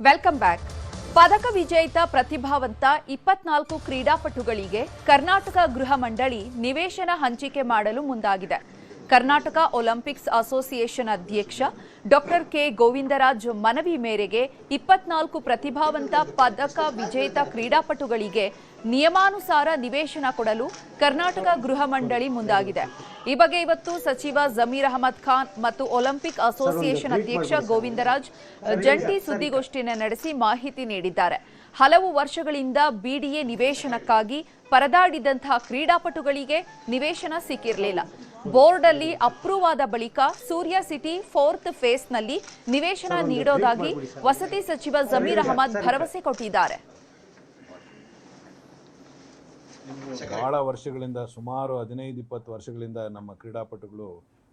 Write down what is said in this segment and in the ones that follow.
Welcome back. ಪದಕ ವಿಜೇತ ಪ್ರತಿಭಾವಂತ 24 ಕ್ರೀಡಾಪಟುಗಳಿಗೆ ಕರ್ನಾಟಕ ಗೃಹ ಮಂಡಳಿ ನಿವೇಶನ ಹಂಚಿಕೆ ಮಾಡಲು ಮುಂದಾಗಿದೆ. ಕರ್ನಾಟಕ ಒಲಿಂಪಿಕ್ಸ್ ಅಸೋಸಿಯೇಷನ್ ಅಧ್ಯಕ್ಷ ಡಾಕ್ಟರ್ ಕೆ ಗೋವಿಂದರಾಜ್ ಮನವಿ ಮೇರೆಗೆ 24 ಪ್ರತಿಭಾವಂತ ಪದಕ ವಿಜೇತ ಕ್ರೀಡಾಪಟುಗಳಿಗೆ ನಿಯಮಾನುಸಾರ ನಿವೇಶನ ಕೊಡಲು ಕರ್ನಾಟಕ ಗೃಹ ಮಂಡಳಿ ಮುಂದಾಗಿದೆ. ಈ ಬಗ್ಗೆ ಇವತ್ತು ಸಚಿವ ಜಮೀರ್ ಅಹಮದ್ ಖಾನ್ ಮತ್ತು ಒಲಿಂಪಿಕ್ ಅಸೋಸಿಯೇಷನ್ ಅಧ್ಯಕ್ಷ ಗೋವಿಂದರಾಜ್ ಜಂಟಿ ಸುದ್ದಿಗೋಷ್ಠಿಯನ್ನು ನಡೆಸಿ ಮಾಹಿತಿ ನೀಡಿದ್ದಾರೆ. ಹಲವು ವರ್ಷಗಳಿಂದ ಬಿಡಿಎ ನಿವೇಶನಕ್ಕಾಗಿ ಪರದಾಡಿದಂತಹ ಕ್ರೀಡಾಪಟುಗಳಿಗೆ ನಿವೇಶನ ಸಿಕ್ಕಿರಲಿಲ್ಲ. ಬೋರ್ಡ್ ಅಲ್ಲಿ ಅಪ್ರೂವ್ ಆದ ಬಳಿಕ ಸೂರ್ಯ ಸಿಟಿ 4th ಫೇಸ್ನಲ್ಲಿ ನಿವೇಶನ ನೀಡೋದಾಗಿ ವಸತಿ ಸಚಿವ ಜಮೀರ್ ಅಹಮದ್ ಭರವಸೆ ಕೊಟ್ಟಿದ್ದಾರೆ. ಬಹಳ ವರ್ಷಗಳಿಂದ ಸುಮಾರು 15-20 ವರ್ಷಗಳಿಂದ ನಮ್ಮ ಕ್ರೀಡಾಪಟುಗಳು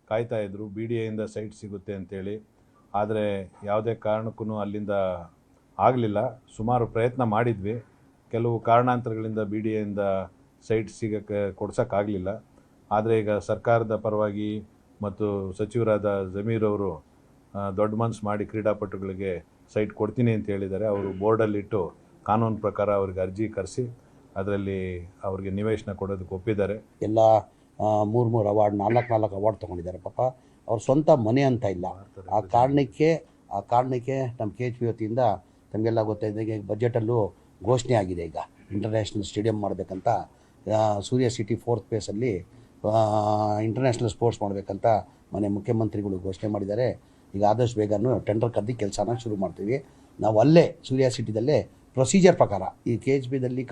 ಕಾಯ್ತಾ ಇದ್ರು ಬಿಡಿಎಯಿಂದ ಸೈಟ್ ಸಿಗುತ್ತೆ ಅಂತೇಳಿ. ಆದರೆ ಯಾವುದೇ ಕಾರಣಕ್ಕೂ ಅಲ್ಲಿಂದ ಆಗಲಿಲ್ಲ. ಸುಮಾರು ಪ್ರಯತ್ನ ಮಾಡಿದ್ವಿ. ಕೆಲವು ಕಾರಣಾಂತರಗಳಿಂದ ಬಿಡಿಎಯಿಂದ ಸೈಟ್ ಕೊಡ್ಸೋಕ್ಕಾಗಲಿಲ್ಲ. ಆದರೆ ಈಗ ಸರ್ಕಾರದ ಪರವಾಗಿ ಮತ್ತು ಸಚಿವರಾದ ಜಮೀರ್ ಅವರು ದೊಡ್ಡ ಮನಸ್ಸು ಮಾಡಿ ಕ್ರೀಡಾಪಟುಗಳಿಗೆ ಸೈಟ್ ಕೊಡ್ತೀನಿ ಅಂತ ಹೇಳಿದ್ದಾರೆ. ಅವರು ಬೋರ್ಡಲ್ಲಿಟ್ಟು ಕಾನೂನು ಪ್ರಕಾರ ಅವ್ರಿಗೆ ಅರ್ಜಿ ಕರೆಸಿ ಅದರಲ್ಲಿ ಅವ್ರಿಗೆ ನಿವೇಶನ ಕೊಡೋದಕ್ಕೆ ಒಪ್ಪಿದ್ದಾರೆ. ಎಲ್ಲ 3 ಅವಾರ್ಡ್ 4 ಅವಾರ್ಡ್ ತೊಗೊಂಡಿದ್ದಾರೆ. ಪಾಪ ಅವ್ರ ಸ್ವಂತ ಮನೆ ಅಂತ ಇಲ್ಲ. ಆ ಕಾರಣಕ್ಕೆ ನಮ್ಮ KHP ವತಿಯಿಂದ ತಮಗೆಲ್ಲ ಗೊತ್ತಾಯಿದ್ದಾಗೆ ಬಜೆಟಲ್ಲೂ ಘೋಷಣೆ ಆಗಿದೆ. ಈಗ ಇಂಟರ್ನ್ಯಾಷನಲ್ ಸ್ಟೇಡಿಯಂ ಮಾಡಬೇಕಂತ, ಸೂರ್ಯ ಸಿಟಿ 4th ಫೇಸಲ್ಲಿ ಇಂಟರ್ನ್ಯಾಷನಲ್ ಸ್ಪೋರ್ಟ್ಸ್ ಮಾಡಬೇಕಂತ ಮನೆ ಮುಖ್ಯಮಂತ್ರಿಗಳು ಘೋಷಣೆ ಮಾಡಿದ್ದಾರೆ. ಈಗ ಆದಷ್ಟು ಬೇಗನೂ ಟೆಂಡರ್ ಕರೆದು ಕೆಲಸನ ಶುರು ಮಾಡ್ತೀವಿ. ನಾವು ಅಲ್ಲೇ ಸೂರ್ಯ ಸಿಟಿದಲ್ಲೇ ಪ್ರೊಸೀಜರ್ ಪ್ರಕಾರ ಈ KHPದಲ್ಲಿ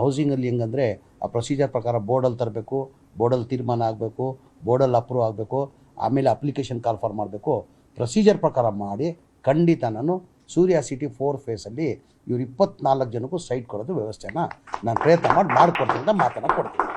ಹೌಸಿಂಗಲ್ಲಿ ಹೆಂಗಂದರೆ ಆ ಪ್ರೊಸೀಜರ್ ಪ್ರಕಾರ ಬೋರ್ಡಲ್ಲಿ ತರಬೇಕು, ಬೋರ್ಡಲ್ಲಿ ತೀರ್ಮಾನ ಆಗಬೇಕು, ಬೋರ್ಡಲ್ಲಿ ಅಪ್ರೂವ್ ಆಗಬೇಕು, ಆಮೇಲೆ ಅಪ್ಲಿಕೇಶನ್ ಕಾಲ್ ಫಾರ್ ಮಾಡಬೇಕು. ಪ್ರೊಸೀಜರ್ ಪ್ರಕಾರ ಮಾಡಿ ಖಂಡಿತ ನಾನು ಸೂರ್ಯ ಸಿಟಿ 4th ಫೇಸಲ್ಲಿ ಇವ್ರು 24 ಜನಕ್ಕೂ ಸೈಟ್ ಕೊಡೋದು ವ್ಯವಸ್ಥೆನ ನಾನು ಪ್ರಯತ್ನ ಮಾಡಿಕೊಡ್ತೀನಿ ಅಂತ ಮಾತನ್ನು ಕೊಡ್ತೀನಿ.